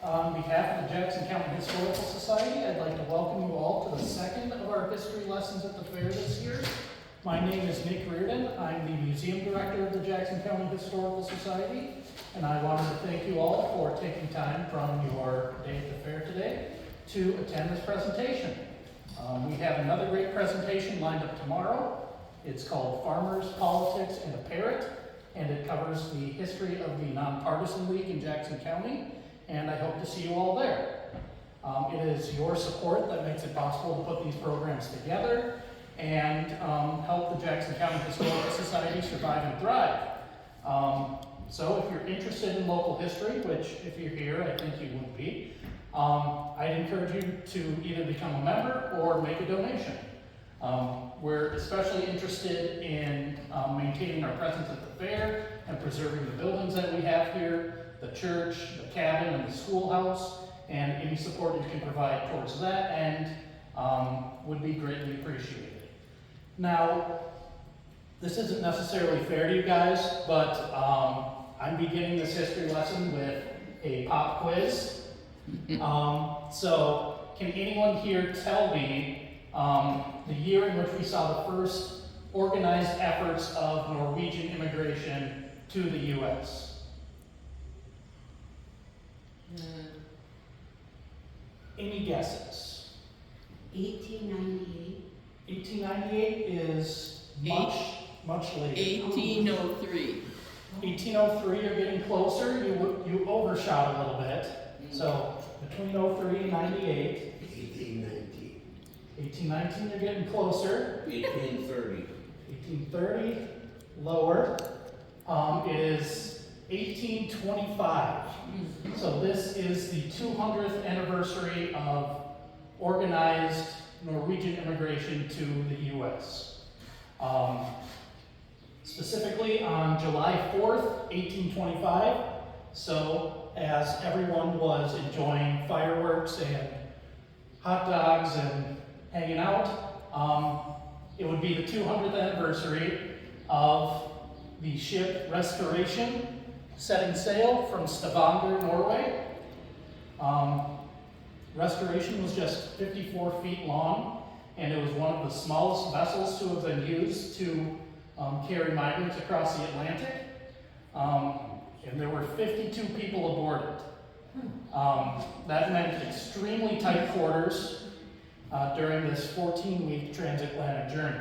On behalf of the Jackson County Historical Society, I'd like to welcome you all to the second of our history lessons at the fair this year. My name is Riordan. I'm the museum director of the Jackson County Historical Society, and I wanted to thank you all for taking time from your day at the fair today to attend this presentation. We have another great presentation lined up tomorrow. It's called Farmers, Politics, and a Parrot, and it covers the history of the Nonpartisan League in Jackson County, and I hope to see you all there. It is your support that makes it possible to put these programs together and help the Jackson County Historical Society survive and thrive. So if you're interested in local history, which if you're here, I think you would be, I'd encourage you to either become a member or make a donation. We're especially interested in maintaining our presence at the fair and preserving the buildings that we have here, the church, the cabin, and the schoolhouse, and any support you can provide towards that end would be greatly appreciated. Now, this isn't necessarily fair to you guys, but I'm beginning this history lesson with a pop quiz. So, can anyone here tell me the year in which we saw the first organized efforts of Norwegian immigration to the U.S.? Any guesses? 1898. 1898 is much later. 1803. 1803, you're getting closer. You overshot a little bit. So between 03 and 98. 1819. 1819, you're getting closer. 1830. 1830, lower. It is 1825. So this is the 200th anniversary of organized Norwegian immigration to the U.S. Specifically on July 4th, 1825, so as everyone was enjoying fireworks and hot dogs and hanging out, it would be the 200th anniversary of the ship Restoration setting sail from Stavanger, Norway. Restoration was just 54 feet long, and it was one of the smallest vessels to have been used to carry migrants across the Atlantic. And there were 52 people aboard it. That meant extremely tight quarters during this 14-week transatlantic journey.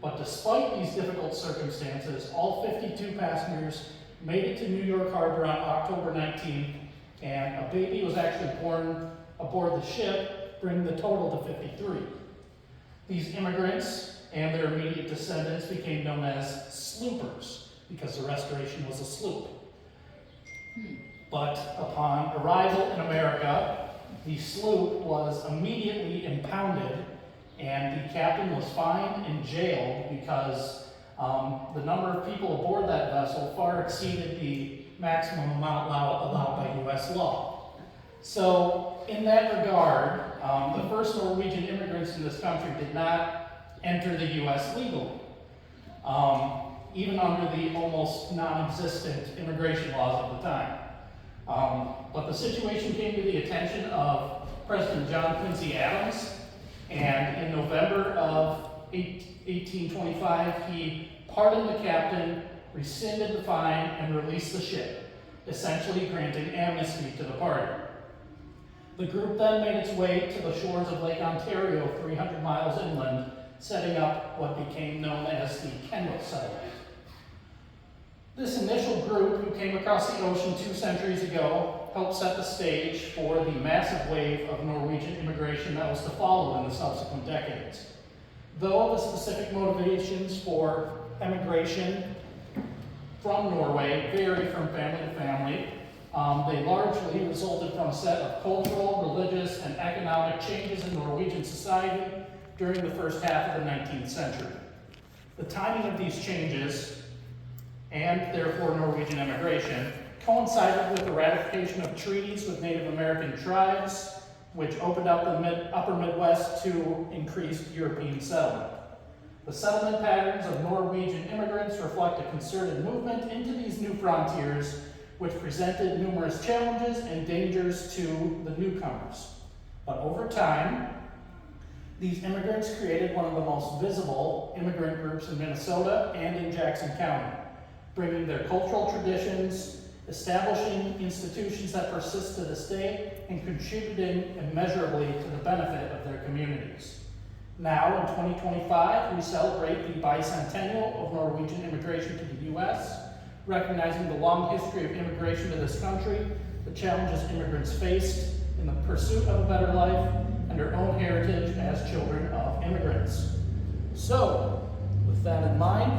But despite these difficult circumstances, all 52 passengers made it to New York Harbor on October 19th, and a baby was actually born aboard the ship, bringing the total to 53. These immigrants and their immediate descendants became known as sloopers, because the Restoration was a sloop. But upon arrival in America, the sloop was immediately impounded, and the captain was fined and jailed because the number of people aboard that vessel far exceeded the maximum amount allowed by U.S. law. So, in that regard, the first Norwegian immigrants in this country did not enter the U.S. legally, even under the almost non-existent immigration laws of the time. But the situation came to the attention of President John Quincy Adams, and in November of 1825, he pardoned the captain, rescinded the fine, and released the ship, essentially granting amnesty to the party. The group then made its way to the shores of Lake Ontario, 300 miles inland, setting up what became known as the Kendall settlement. This initial group, who came across the ocean 2 centuries ago, helped set the stage for the massive wave of Norwegian immigration that was to follow in the subsequent decades. Though the specific motivations for emigration from Norway vary from family to family, they largely resulted from a set of cultural, religious, and economic changes in Norwegian society during the first half of the 19th century. The timing of these changes, and therefore Norwegian immigration, coincided with the ratification of treaties with Native American tribes, which opened up the upper Midwest to increased European settlement. The settlement patterns of Norwegian immigrants reflect a concerted movement into these new frontiers which presented numerous challenges and dangers to the newcomers. But over time, these immigrants created one of the most visible immigrant groups in Minnesota and in Jackson County, bringing their cultural traditions, establishing institutions that persist to this day, and contributing immeasurably to the benefit of their communities. Now, in 2025, we celebrate the bicentennial of Norwegian immigration to the U.S., recognizing the long history of immigration to this country, the challenges immigrants faced in the pursuit of a better life, and their own heritage as children of immigrants. So, with that in mind,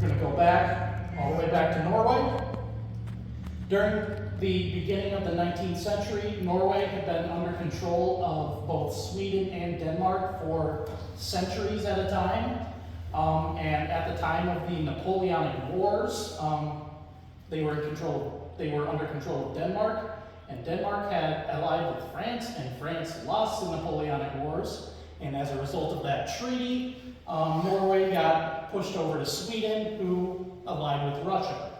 we're going to go back, all the way back to Norway. During the beginning of the 19th century, Norway had been under control of both Sweden and Denmark for centuries at a time. And at the time of the Napoleonic Wars, they were under control of Denmark, and Denmark had allied with France, and France lost the Napoleonic Wars. And as a result of that treaty, Norway got pushed over to Sweden, who allied with Russia.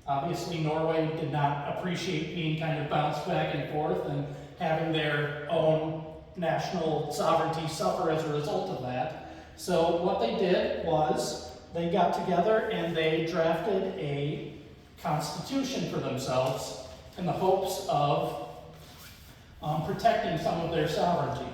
Obviously, Norway did not appreciate being kind of bounced back and forth and having their own national sovereignty suffer as a result of that. So what they did was they got together and they drafted a constitution for themselves in the hopes of protecting some of their sovereignty.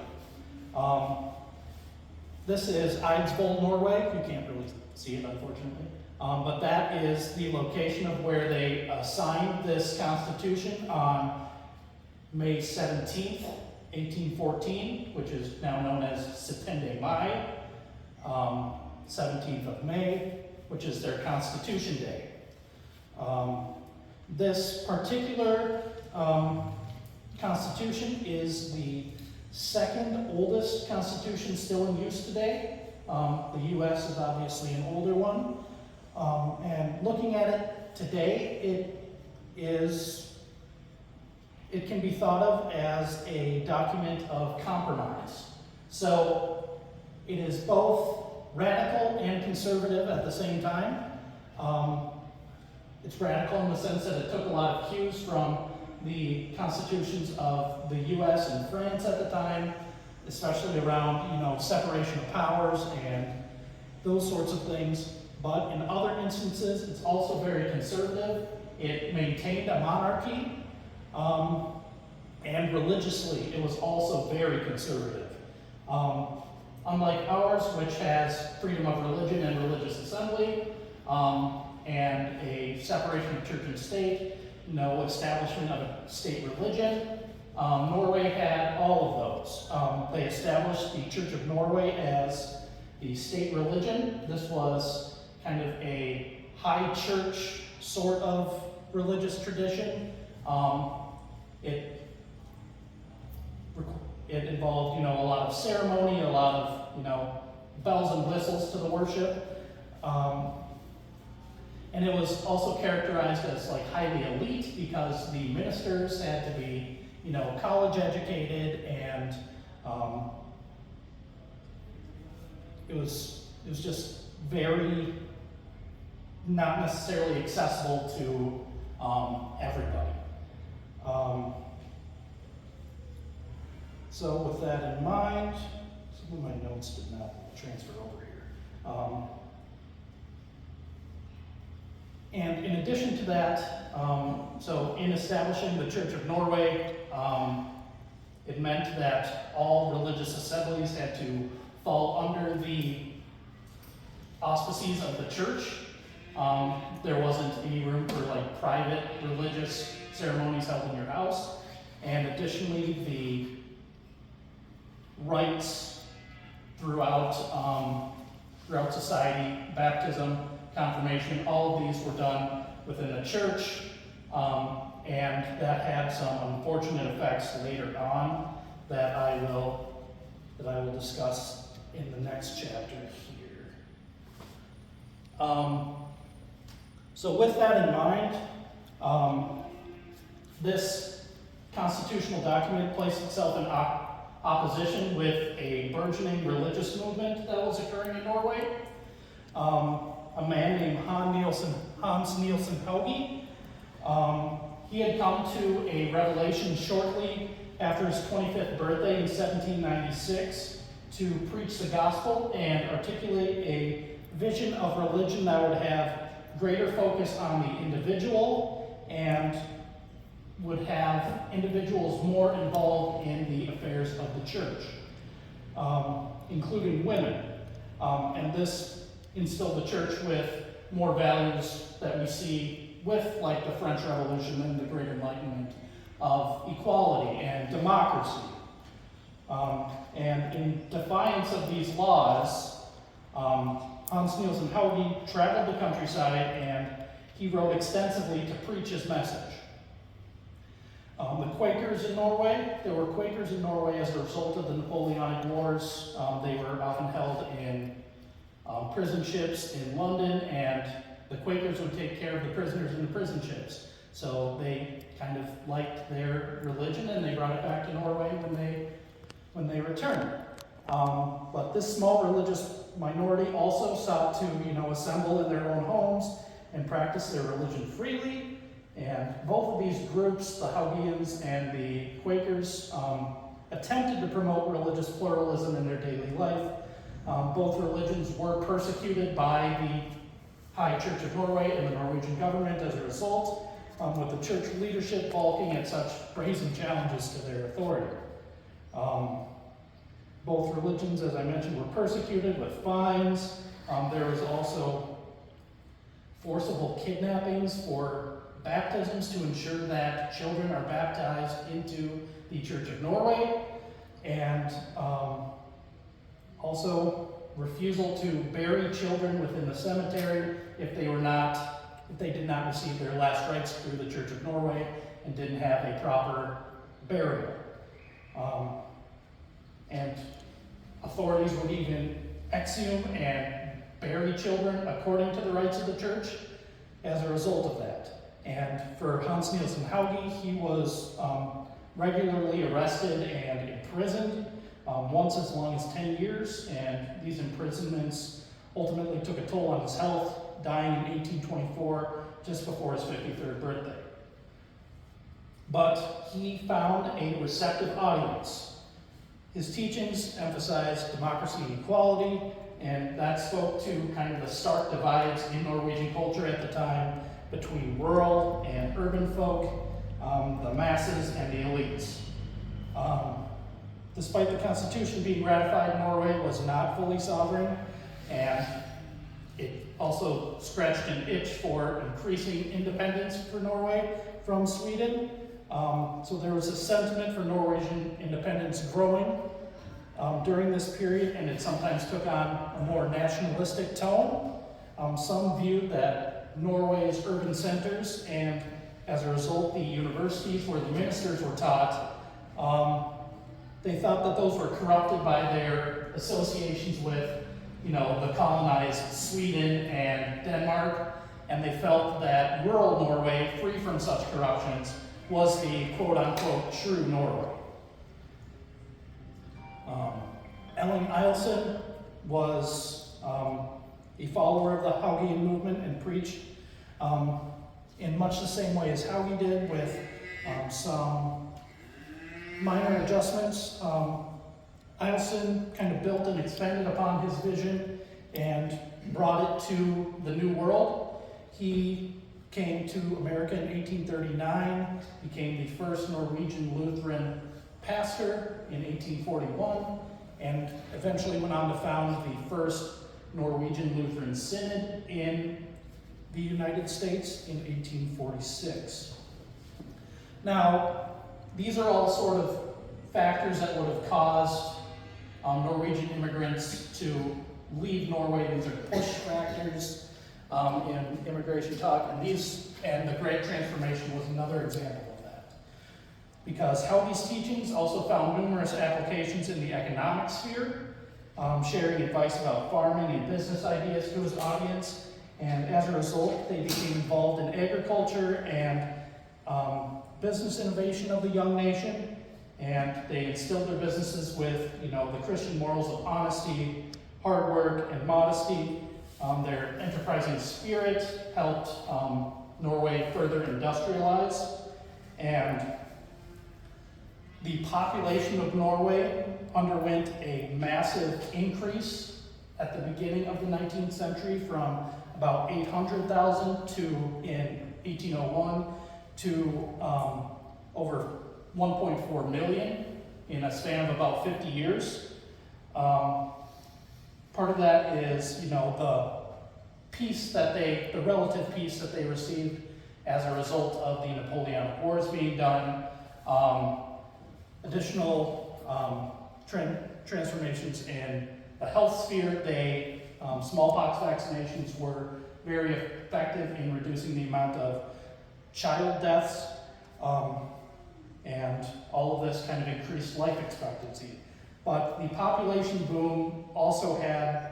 This is Eidsvoll, Norway. You can't really see it, unfortunately. But that is the location of where they signed this constitution on May 17th, 1814, which is now known as September Mai, 17th of May, which is their Constitution Day. This particular constitution is the second oldest constitution still in use today. The U.S. is obviously an older one. And looking at it today, it can be thought of as a document of compromise. So it is both radical and conservative at the same time. It's radical in the sense that it took a lot of cues from the constitutions of the U.S. and France at the time, especially around, separation of powers and those sorts of things. But in other instances, it's also very conservative. It maintained a monarchy, and religiously, it was also very conservative. Unlike ours, which has freedom of religion and religious assembly, and a separation of church and state, no establishment of a state religion, Norway had all of those. They established the Church of Norway as the state religion. This was kind of a high church sort of religious tradition. It involved, a lot of ceremony, a lot of, bells and whistles to the worship. And it was also characterized as highly elite because the ministers had to be, college educated, and it was just very not necessarily accessible to everybody. So with that in mind, some of my notes did not transfer over here. And in addition to that, so in establishing the Church of Norway, it meant that all religious assemblies had to fall under the auspices of the church. There wasn't any room for private religious ceremonies held in your house. And additionally, the rites throughout society, baptism, confirmation, all of these were done within the church, and that had some unfortunate effects later on that I will discuss in the next chapter here. So with that in mind, this constitutional document placed itself in opposition with a burgeoning religious movement that was occurring in Norway. A man named Hans Hans Nielsen Hauge. He had come to a revelation shortly after his 25th birthday in 1796 to preach the gospel and articulate a vision of religion that would have greater focus on the individual and would have individuals more involved in the affairs of the church, including women. And this instilled the church with more values that we see with, like, the French Revolution and the Great Enlightenment of equality and democracy. And in defiance of these laws, Hans Nielsen Hauge traveled the countryside and he wrote extensively to preach his message. The Quakers in Norway, there were Quakers in Norway as a result of the Napoleonic Wars. They were often held in prison ships in London, and the Quakers would take care of the prisoners in the prison ships. So they kind of liked their religion and they brought it back to Norway when they returned. But this small religious minority also sought to, assemble in their own homes and practice their religion freely. And both of these groups, the Haugians and the Quakers, attempted to promote religious pluralism in their daily life. Both religions were persecuted by the High Church of Norway and the Norwegian government as a result, with the church leadership balking at such brazen challenges to their authority. Both religions, as I mentioned, were persecuted with fines. There was also forcible kidnappings for baptisms to ensure that children are baptized into the Church of Norway, and also refusal to bury children within the cemetery if they did not receive their last rites through the Church of Norway and didn't have a proper burial. And authorities would even exhume and bury children according to the rites of the church as a result of that. And for Hans Nielsen Hauge, he was regularly arrested and imprisoned, once as long as 10 years, and these imprisonments ultimately took a toll on his health, dying in 1824, just before his 53rd birthday. But he found a receptive audience. His teachings emphasized democracy and equality, and that spoke to kind of the stark divides in Norwegian culture at the time between rural and urban folk, the masses and the elites. Despite the Constitution being ratified, Norway was not fully sovereign, and it also scratched an itch for increasing independence for Norway from Sweden. So there was a sentiment for Norwegian independence growing during this period, and it sometimes took on a more nationalistic tone. Some viewed that Norway's urban centers, and as a result the universities where the ministers were taught, they thought that those were corrupted by their associations with, the colonized Sweden and Denmark, and they felt that rural Norway, free from such corruptions, was the quote-unquote true Norway. Ellen Eilson was a follower of the Haugian movement and preached in much the same way as Hauge did, with some minor adjustments. Eilson kind of built and expanded upon his vision and brought it to the New World. He came to America in 1839, became the first Norwegian Lutheran pastor in 1841, and eventually went on to found the first Norwegian Lutheran Synod in the United States in 1846. Now, these are all sort of factors that would have caused Norwegian immigrants to leave Norway. These are push factors in immigration talk, and the Great Transformation was another example of that. Because Hauge's teachings also found numerous applications in the economic sphere, sharing advice about farming and business ideas to his audience, and as a result, they became involved in agriculture and business innovation of the young nation, and they instilled their businesses with, the Christian morals of honesty, hard work, and modesty, Their enterprising spirit helped Norway further industrialize, and the population of Norway underwent a massive increase at the beginning of the 19th century from about 800,000 to, in 1801, to over 1.4 million in a span of about 50 years. Part of that is, the relative peace that they received as a result of the Napoleonic Wars being done, additional transformations in the health sphere. Smallpox vaccinations were very effective in reducing the amount of child deaths, and all of this kind of increased life expectancy. But the population boom also had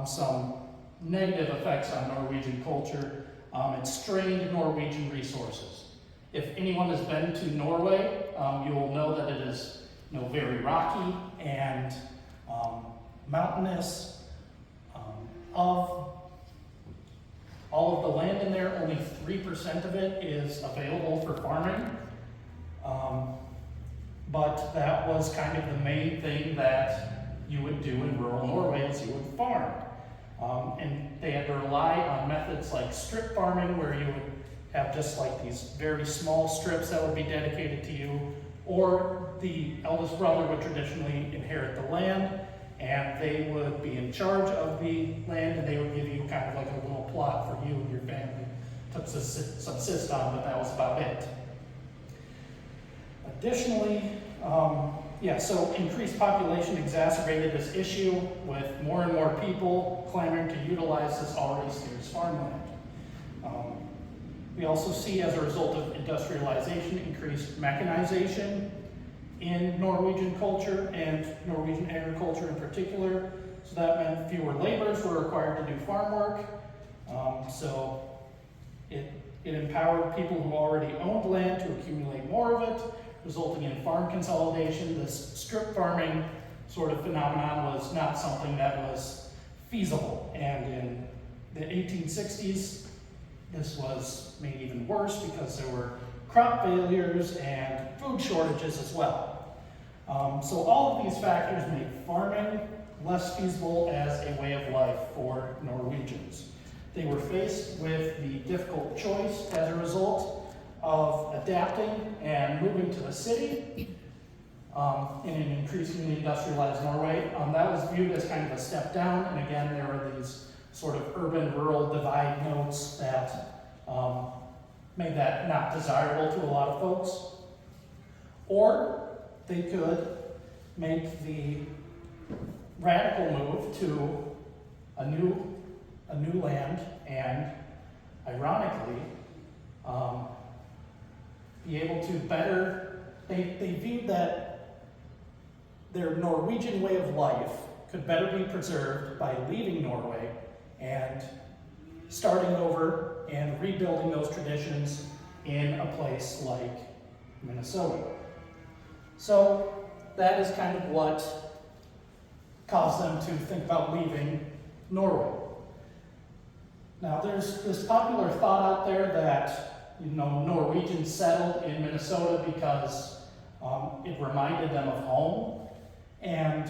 some negative effects on Norwegian culture. It strained Norwegian resources. If anyone has been to Norway, you will know that it is very rocky and mountainous. Of all of the land in there, only 3% of it is available for farming. But that was kind of the main thing that you would do in rural Norway, is you would farm. And they had to rely on methods like strip farming, where you would have just like these very small strips that would be dedicated to you, or the eldest brother would traditionally inherit the land, and they would be in charge of the land, and they would give you kind of like a little plot for you and your family to subsist on, but that was about it. Additionally, so increased population exacerbated this issue, with more and more people clamoring to utilize this already scarce farmland. We also see, as a result of industrialization, increased mechanization in Norwegian culture and Norwegian agriculture in particular. So that meant fewer laborers were required to do farm work. So it empowered people who already owned land to accumulate more of it, resulting in farm consolidation. This strip farming sort of phenomenon was not something that was feasible. And in the 1860s, this was made even worse because there were crop failures and food shortages as well. So all of these factors made farming less feasible as a way of life for Norwegians. They were faced with the difficult choice, as a result of adapting and moving to the city in an increasingly industrialized Norway. That was viewed as kind of a step down, and again, there were these sort of urban-rural divide notes that made that not desirable to a lot of folks. Or they could make the radical move to a new land, and ironically, be able to better, they viewed that their Norwegian way of life could better be preserved by leaving Norway and starting over and rebuilding those traditions in a place like Minnesota. So that is kind of what caused them to think about leaving Norway. Now, there's this popular thought out there that Norwegians settled in Minnesota because it reminded them of home. And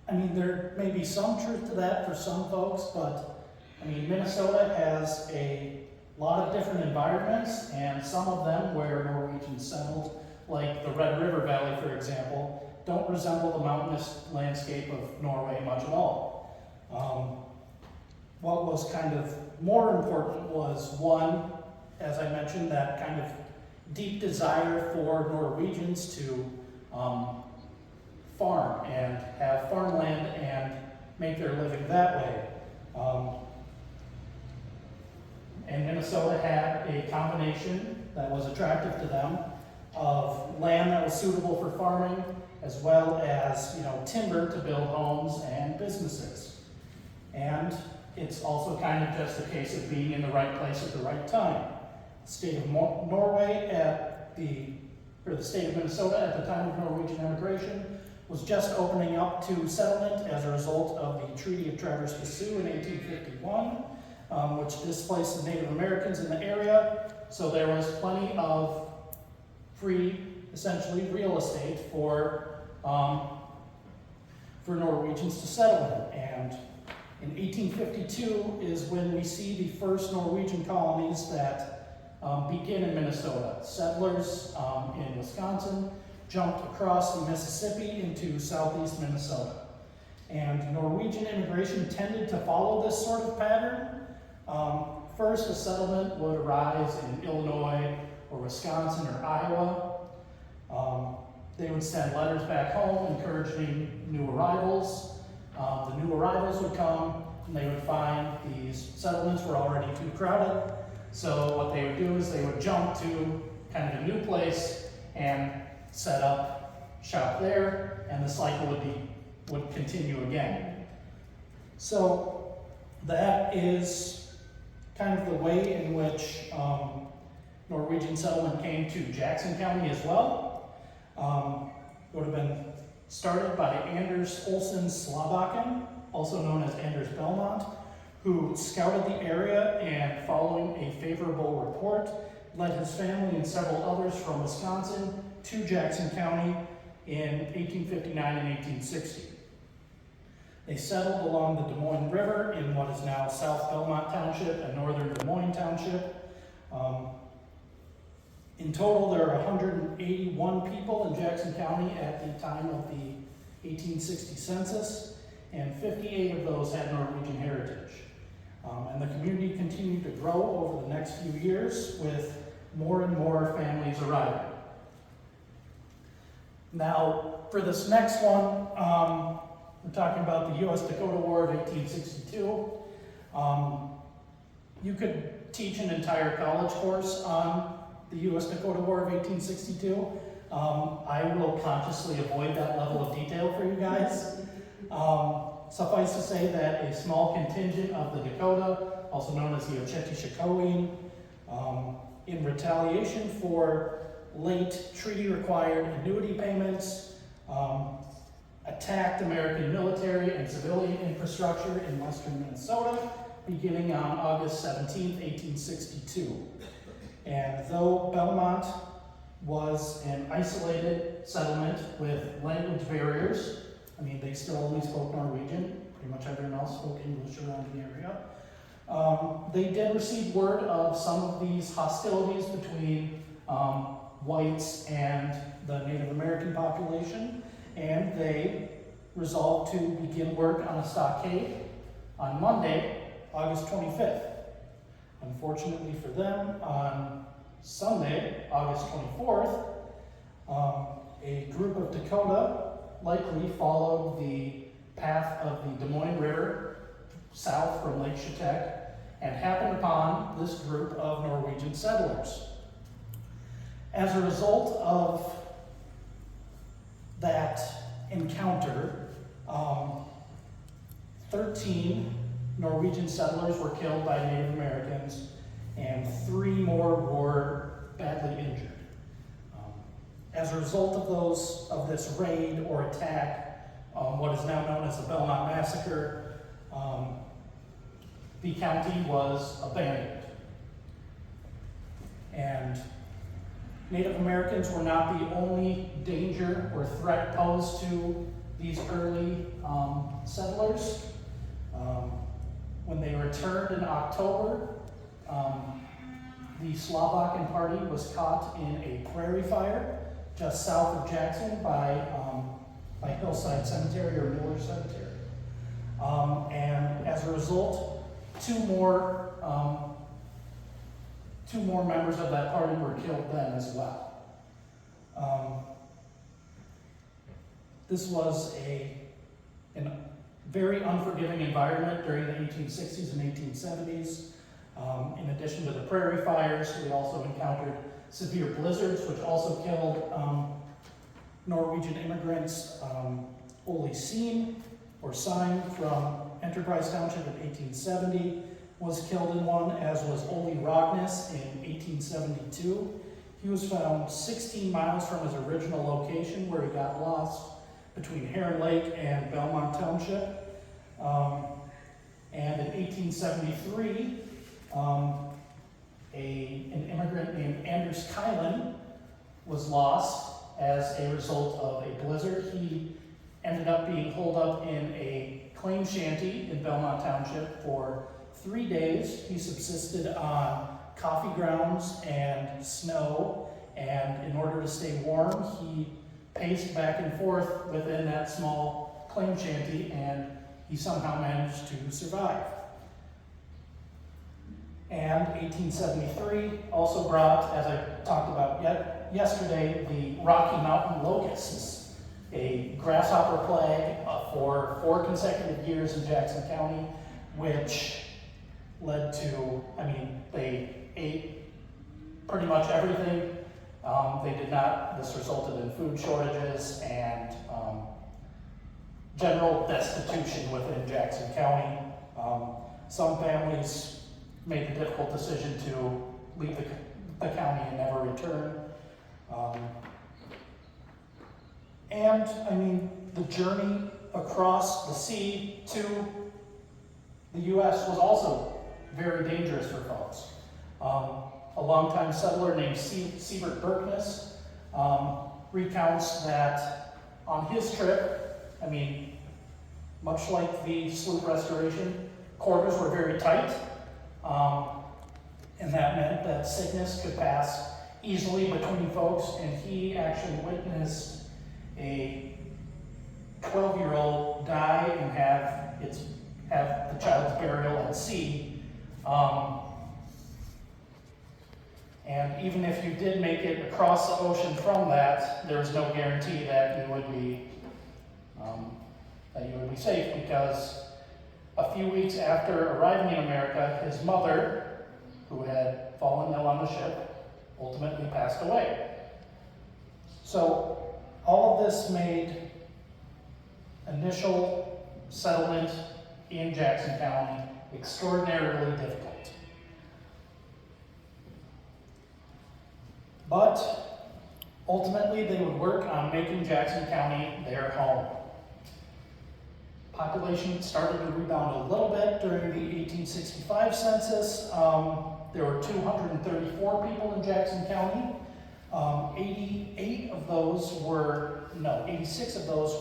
I mean, there may be some truth to that for some folks, but I mean, Minnesota has a lot of different environments, and some of them where Norwegians settled, like the Red River Valley, for example, don't resemble the mountainous landscape of Norway much at all. What was kind of more important was, one, as I mentioned, that kind of deep desire for Norwegians to farm and have farmland and make their living that way. And Minnesota had a combination that was attractive to them of land that was suitable for farming, as well as timber to build homes and businesses. And it's also kind of just a case of being in the right place at the right time. The state of Norway the state of Minnesota at the time of Norwegian immigration was just opening up to settlement as a result of the Treaty of Traverse des Sioux in 1851, which displaced the Native Americans in the area. So there was plenty of free, essentially, real estate for Norwegians to settle in. And in 1852 is when we see the first Norwegian colonies that begin in Minnesota. Settlers in Wisconsin jumped across the Mississippi into southeast Minnesota. And Norwegian immigration tended to follow this sort of pattern. First, a settlement would arise in Illinois or Wisconsin or Iowa. They would send letters back home encouraging new arrivals. The new arrivals would come and they would find these settlements were already too crowded. So what they would do is they would jump to kind of a new place and set up shop there, and the cycle would continue again. So that is kind of the way in which Norwegian settlement came to Jackson County as well. It would have been started by Anders Olsen Slabakken, also known as Anders Belmont, who scouted the area and, following a favorable report, led his family and several others from Wisconsin to Jackson County in 1859 and 1860. They settled along the Des Moines River in what is now South Belmont Township and Northern Des Moines Township. In total, there are 181 people in Jackson County at the time of the 1860 census, and 58 of those had Norwegian heritage. And the community continued to grow over the next few years with more and more families arriving. Now, for this next one, we're talking about the U.S.-Dakota War of 1862. You could teach an entire college course on the U.S.-Dakota War of 1862. I will consciously avoid that level of detail for you guys. Suffice to say that a small contingent of the Dakota, also known as the Oceti-Sakowin, in retaliation for late treaty-required annuity payments, attacked American military and civilian infrastructure in western Minnesota, beginning on August 17, 1862. And though Belmont was an isolated settlement with language barriers, I mean, they still only spoke Norwegian, pretty much everyone else spoke English around the area. They did receive word of some of these hostilities between whites and the Native American population, and they resolved to begin work on a stockade on Monday, August 25th. Unfortunately for them, on Sunday, August 24th, a group of Dakota likely followed the path of the Des Moines River south from Lake Chetek and happened upon this group of Norwegian settlers. As a result of that encounter, 13 Norwegian settlers were killed by Native Americans, and 3 more were badly injured. As a result of this raid or attack, what is now known as the Belmont Massacre, the county was abandoned. And Native Americans were not the only danger or threat posed to these early settlers. When they returned in October, the Slabakken party was caught in a prairie fire just south of Jackson by Hillside Cemetery or Miller Cemetery. And as a result, two more members of that party were killed then as well. This was a very unforgiving environment during the 1860s and 1870s. In addition to the prairie fires, we also encountered severe blizzards, which also killed Norwegian immigrants. Ole Seen, or Sein, from Enterprise Township in 1870, was killed in one, as was Ole Rogness in 1872. He was found 16 miles from his original location where he got lost between Heron Lake and Belmont Township. And in 1873, an immigrant named Anders Kylan was lost as a result of a blizzard. He ended up being holed up in a claim shanty in Belmont Township for 3 days. He subsisted on coffee grounds and snow, and in order to stay warm, he paced back and forth within that small claim shanty, and he somehow managed to survive. And 1873 also brought, as I talked about yesterday, the Rocky Mountain locusts, a grasshopper plague for 4 consecutive years in Jackson County, which led to, they ate pretty much everything. This resulted in food shortages and general destitution within Jackson County. Some families made the difficult decision to leave the county and never return. The journey across the sea to the U.S. was also very dangerous for folks. A longtime settler named Siebert Berkness recounts that on his trip, much like the sloop restoration, quarters were very tight, and that meant that sickness could pass easily between folks, and he actually witnessed a 12-year-old die and have the child's burial at sea. And even if you did make it across the ocean from that, there was no guarantee that you would be safe, because a few weeks after arriving in America, his mother, who had fallen ill on the ship, ultimately passed away. So all of this made initial settlement in Jackson County extraordinarily difficult. But ultimately, they would work on making Jackson County their home. Population started to rebound a little bit during the 1865 census. There were 234 people in Jackson County. 86 of those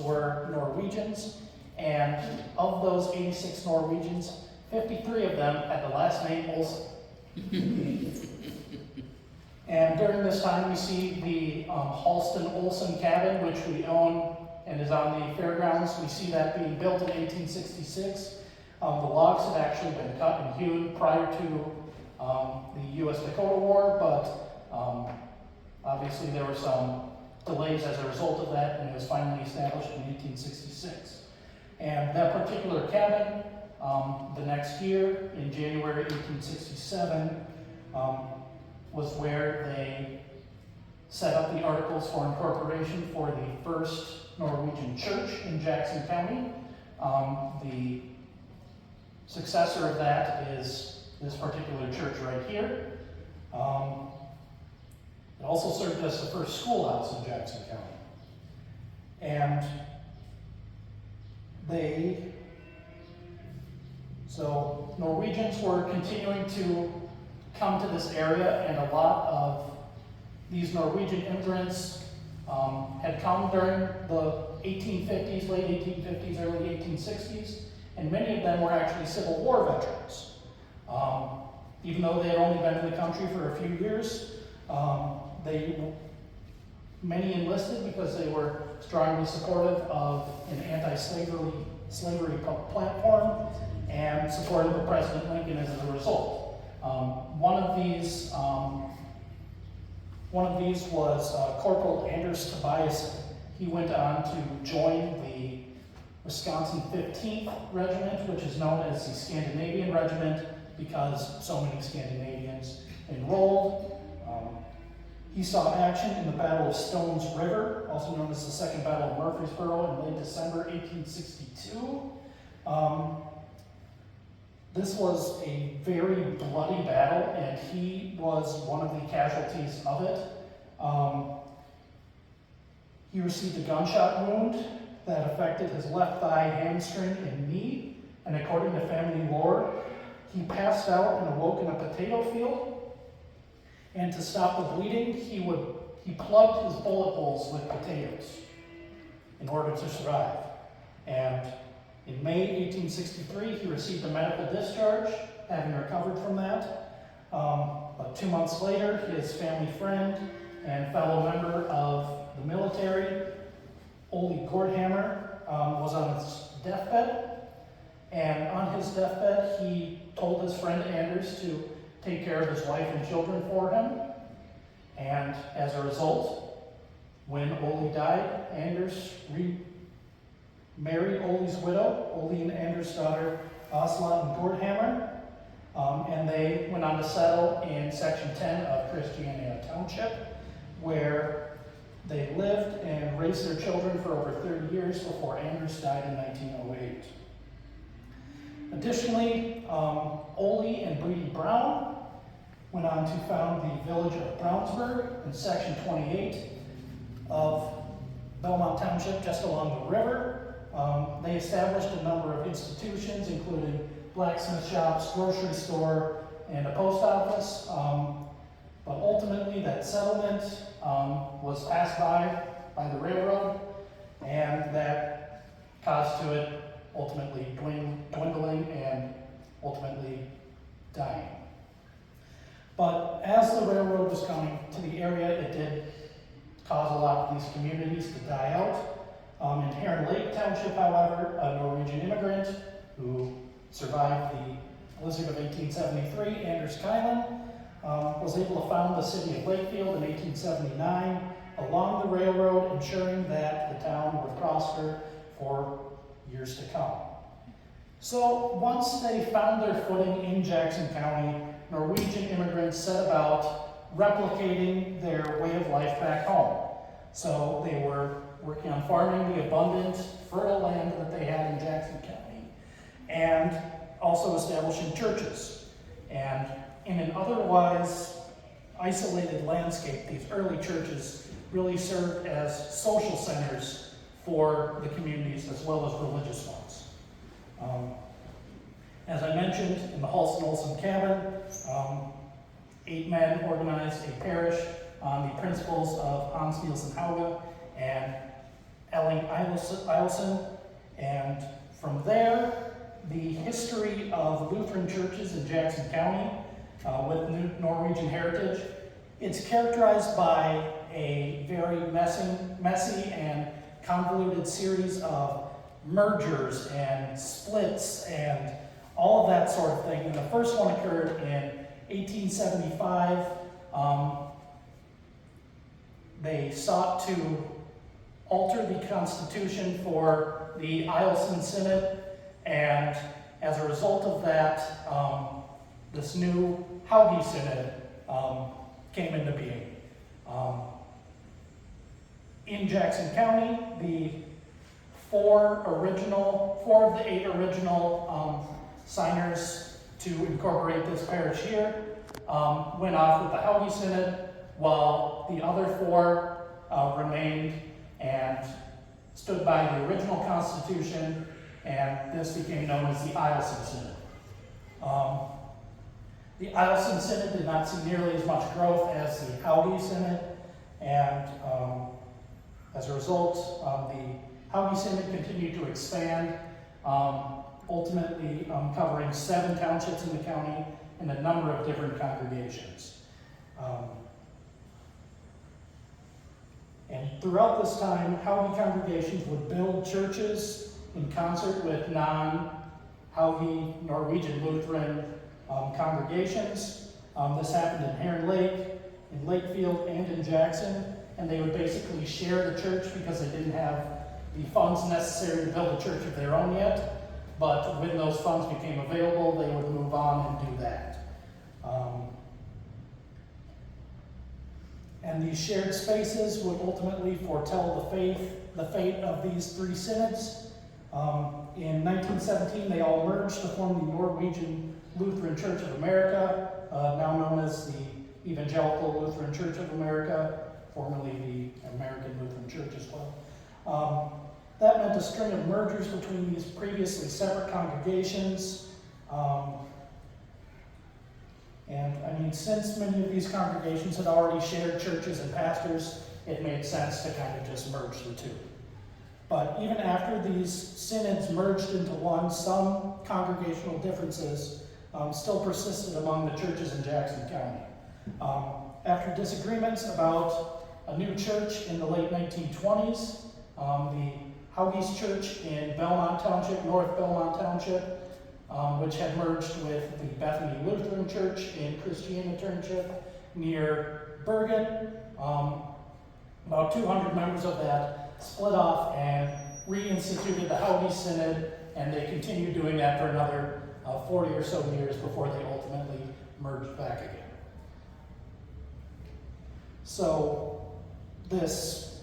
were Norwegians, and of those 86 Norwegians, 53 of them had the last name Olsen. And during this time, we see the Halston Olsen cabin, which we own and is on the Fairgrounds. We see that being built in 1866. The logs had actually been cut and hewn prior to the U.S.-Dakota War, but obviously there were some delays as a result of that, and it was finally established in 1866. And that particular cabin, the next year, in January 1867, was where they set up the Articles for Incorporation for the first Norwegian church in Jackson County. The successor of that is this particular church right here. It also served as the first schoolhouse in Jackson County. And Norwegians were continuing to come to this area, and a lot of these Norwegian immigrants had come during the 1850s, late 1850s, early 1860s, and many of them were actually Civil War veterans. Even though they had only been in the country for a few years, many enlisted because they were strongly supportive of an anti-slavery platform and supportive of President Lincoln as a result. One of these was Corporal Anders Tobiasen. He went on to join the Wisconsin 15th Regiment, which is known as the Scandinavian Regiment because so many Scandinavians enrolled. He saw action in the Battle of Stones River, also known as the Second Battle of Murfreesboro, in late December 1862. This was a very bloody battle, and he was one of the casualties of it. He received a gunshot wound that affected his left thigh, hamstring, and knee. And according to family lore, he passed out and awoke in a potato field. And to stop the bleeding, he plugged his bullet holes with potatoes in order to survive. And in May 1863, he received a medical discharge, having recovered from that. But 2 months later, his family friend and fellow member of the military, Ole Gordhammer, was on his deathbed. And on his deathbed, he told his friend Anders to take care of his wife and children for him. And as a result, when Ole died, Anders remarried Ole's widow, Ole and Anders' daughter, Oslot and Gordhammer. And they went on to settle in Section 10 of Christiania Township, where they lived and raised their children for over 30 years before Anders died in 1908. Additionally, Ole and Breedy Brown went on to found the village of Brownsburg in Section 28 of Belmont Township, just along the river. They established a number of institutions, including blacksmith shops, grocery store, and a post office. But ultimately, that settlement was passed by the railroad, and that caused to it ultimately dwindling and ultimately dying. But as the railroad was coming to the area, it did cause a lot of these communities to die out. In Heron Lake Township, however, a Norwegian immigrant who survived the blizzard of 1873, Anders Kylan, was able to found the city of Lakefield in 1879 along the railroad, ensuring that the town would prosper for years to come. So once they found their footing in Jackson County, Norwegian immigrants set about replicating their way of life back home. So they were working on farming the abundant, fertile land that they had in Jackson County, and also establishing churches. And in an otherwise isolated landscape, these early churches really served as social centers for the communities as well as religious ones. As I mentioned, in the Halston-Olson cabin, 8 men organized a parish on the principles of Hans Nielsen Hauge and Elling Eilson. And from there, the history of Lutheran churches in Jackson County with Norwegian heritage, it's characterized by a very messy and convoluted series of mergers and splits and all of that sort of thing. And the first one occurred in 1875. They sought to alter the Constitution for the Eilson Synod, and as a result of that, this new Hauge Synod came into being. In Jackson County, the four of the 8 original signers to incorporate this parish here went off with the Hauge Synod, while the other 4 remained and stood by the original Constitution, and this became known as the Eilson Synod. The Eilson Synod did not see nearly as much growth as the Hauge Synod, and as a result, the Hauge Synod continued to expand, ultimately covering 7 townships in the county and a number of different congregations. And throughout this time, Hauge congregations would build churches in concert with non-Hauge Norwegian Lutheran congregations. This happened in Heron Lake, in Lakefield, and in Jackson, and they would basically share the church because they didn't have the funds necessary to build a church of their own yet. But when those funds became available, they would move on and do that. And these shared spaces would ultimately foretell the fate of these 3 synods. In 1917, they all merged to form the Norwegian Lutheran Church of America, now known as the Evangelical Lutheran Church of America, formerly the American Lutheran Church as well. that meant a string of mergers between these previously separate congregations. And I mean, since many of these congregations had already shared churches and pastors, it made sense to kind of just merge the two. But even after these synods merged into one, some congregational differences still persisted among the churches in Jackson County. After disagreements about a new church in the late 1920s, the Hauge's Church in Belmont Township, North Belmont Township, which had merged with the Bethany Lutheran Church in Christiana Township near Bergen. About 200 members of that split off and reinstituted the Hauge Synod, and they continued doing that for another 40 or so years before they ultimately merged back again. So this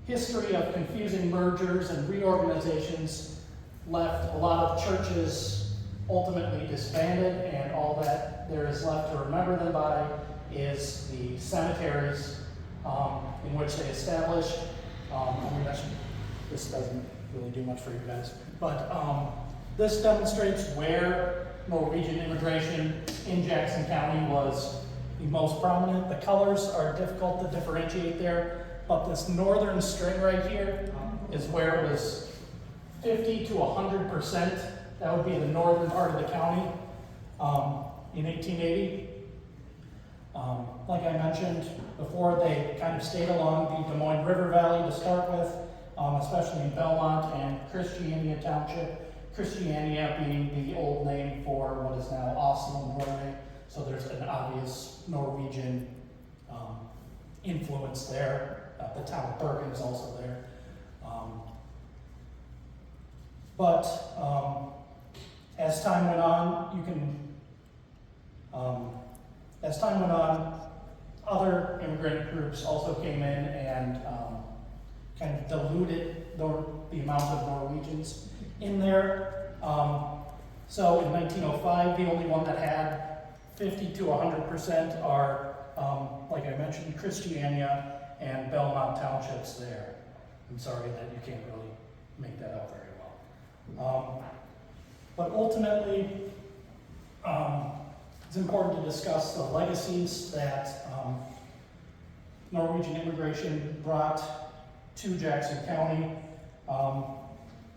history of confusing mergers and reorganizations left a lot of churches ultimately disbanded, and all that there is left to remember them by is the cemeteries in which they established. This doesn't really do much for you guys, but this demonstrates where Norwegian immigration in Jackson County was the most prominent. The colors are difficult to differentiate there, but this northern string right here is where it was 50 to 100%. That would be the northern part of the county in 1880. Like I mentioned before, they kind of stayed along the Des Moines River Valley to start with, especially in Belmont and Christiania Township. Christiania being the old name for what is now Oslo, Norway. So there's an obvious Norwegian influence there. The town of Bergen is also there. But as time went on, other immigrant groups also came in and kind of diluted the amount of Norwegians in there. So in 1905, the only one that had 50 to 100% are, like I mentioned, Christiania and Belmont Townships there. I'm sorry that you can't really make that out very well. But ultimately, it's important to discuss the legacies that Norwegian immigration brought to Jackson County.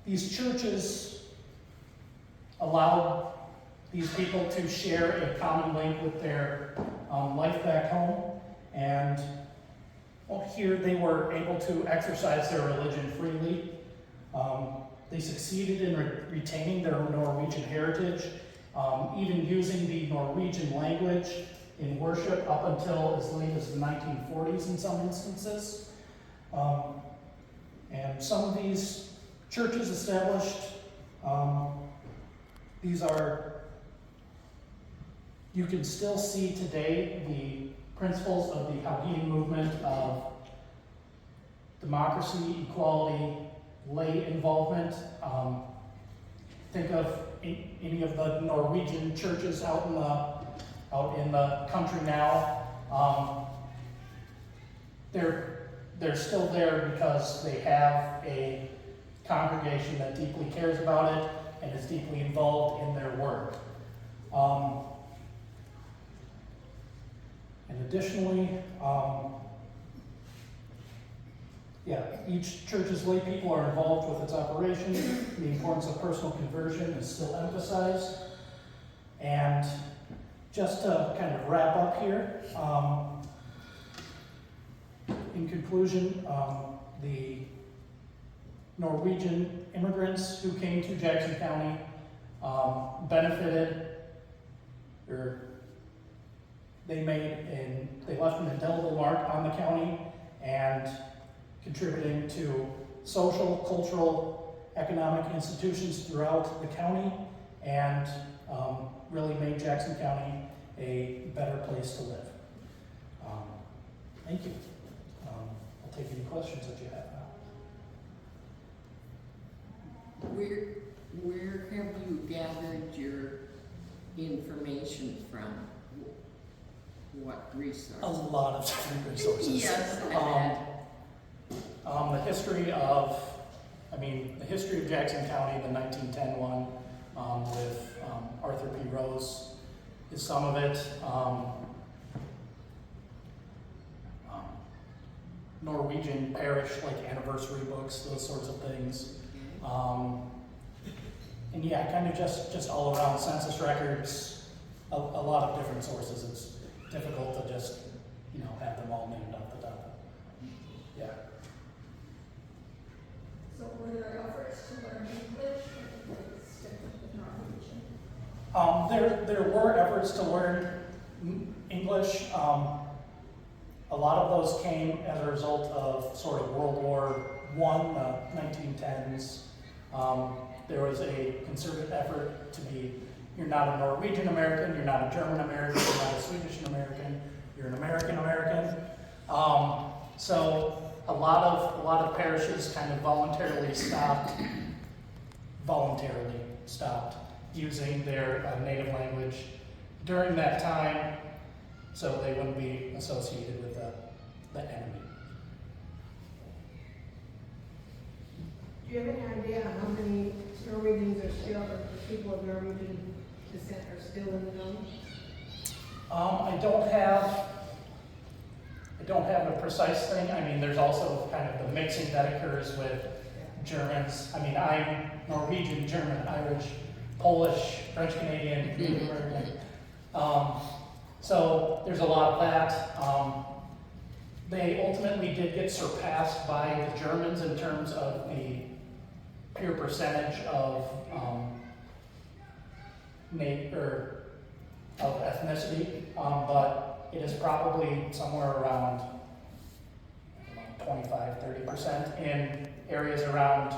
These churches allowed these people to share a common link with their life back home, and here they were able to exercise their religion freely. They succeeded in retaining their Norwegian heritage, even using the Norwegian language in worship up until as late as the 1940s in some instances. And some of these churches established, you can still see today the principles of the Haugean movement of democracy, equality, lay involvement. Think of any of the Norwegian churches out in the country now. They're still there because they have a congregation that deeply cares about it and is deeply involved in their work. And additionally, each church's lay people are involved with its operation. The importance of personal conversion is still emphasized. And just to kind of wrap up here, in conclusion, the Norwegian immigrants who came to Jackson County benefited, or they left an indelible mark on the county and contributing to social, cultural, economic institutions throughout the county, and really made Jackson County a better place to live. Thank you. I'll take any questions that you have now. Where have you gathered your information from? What resources? A lot of different resources. Yes, the history of, the history of Jackson County, the 1910 one, with Arthur P. Rose is some of it. Norwegian parish, like anniversary books, those sorts of things. And yeah, kind of just all around census records, a lot of different sources. It's difficult to just, have them all named off the top. Yeah. So were there efforts to learn English, or did they stick with Norwegian? There were efforts to learn English. A lot of those came as a result of sort of World War I, the 1910s. There was a concerted effort to be, you're not a Norwegian American, you're not a German American, you're not a Swedish American, you're an American American. So a lot of parishes kind of voluntarily stopped using their native language during that time, so they wouldn't be associated with the enemy. Do you have any idea how many Norwegians are still, or people of Norwegian descent are still in the know? I don't have a precise thing. There's also kind of the mixing that occurs with Germans. I'm Norwegian, German, Irish, Polish, French Canadian, Canadian American. So there's a lot of that. They ultimately did get surpassed by the Germans in terms of the pure percentage of of ethnicity, but it is probably somewhere around 25-30% in areas around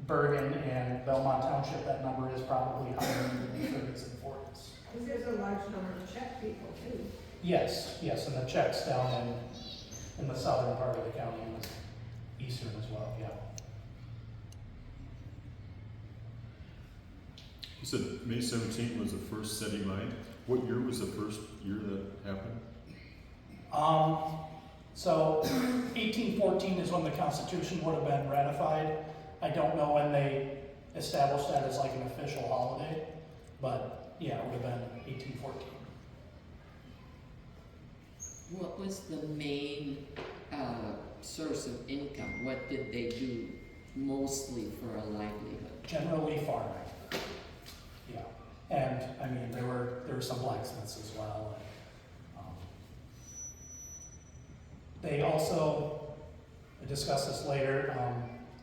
Bergen and Belmont Township. That number is probably higher in the 30s and 40s. Because there's a large number of Czech people too. Yes, and the Czechs down in the southern part of the county and the eastern as well, yeah. You said May 17th was the first citywide. What year was the first year that happened? So 1814 is when the Constitution would have been ratified. I don't know when they established that as like an official holiday, but yeah, it would have been 1814. What was the main source of income? What did they do mostly for a livelihood? Generally farming. Yeah, and there were some blacksmiths as well. They also, I discussed this later,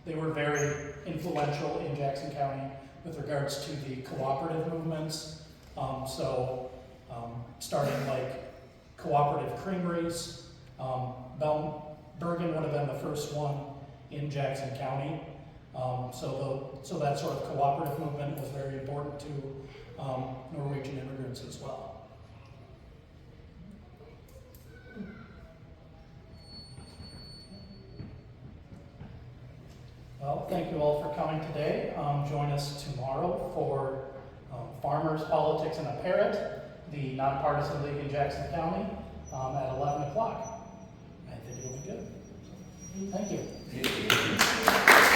they were very influential in Jackson County with regards to the cooperative movements. Starting like cooperative creameries. Bergen would have been the first one in Jackson County. So that sort of cooperative movement was very important to Norwegian immigrants as well. Well, thank you all for coming today. Join us tomorrow for Farmers, Politics, and a Parrot, the nonpartisan league in Jackson County, at 11 o'clock. I think it'll be good. Thank you. Thank you.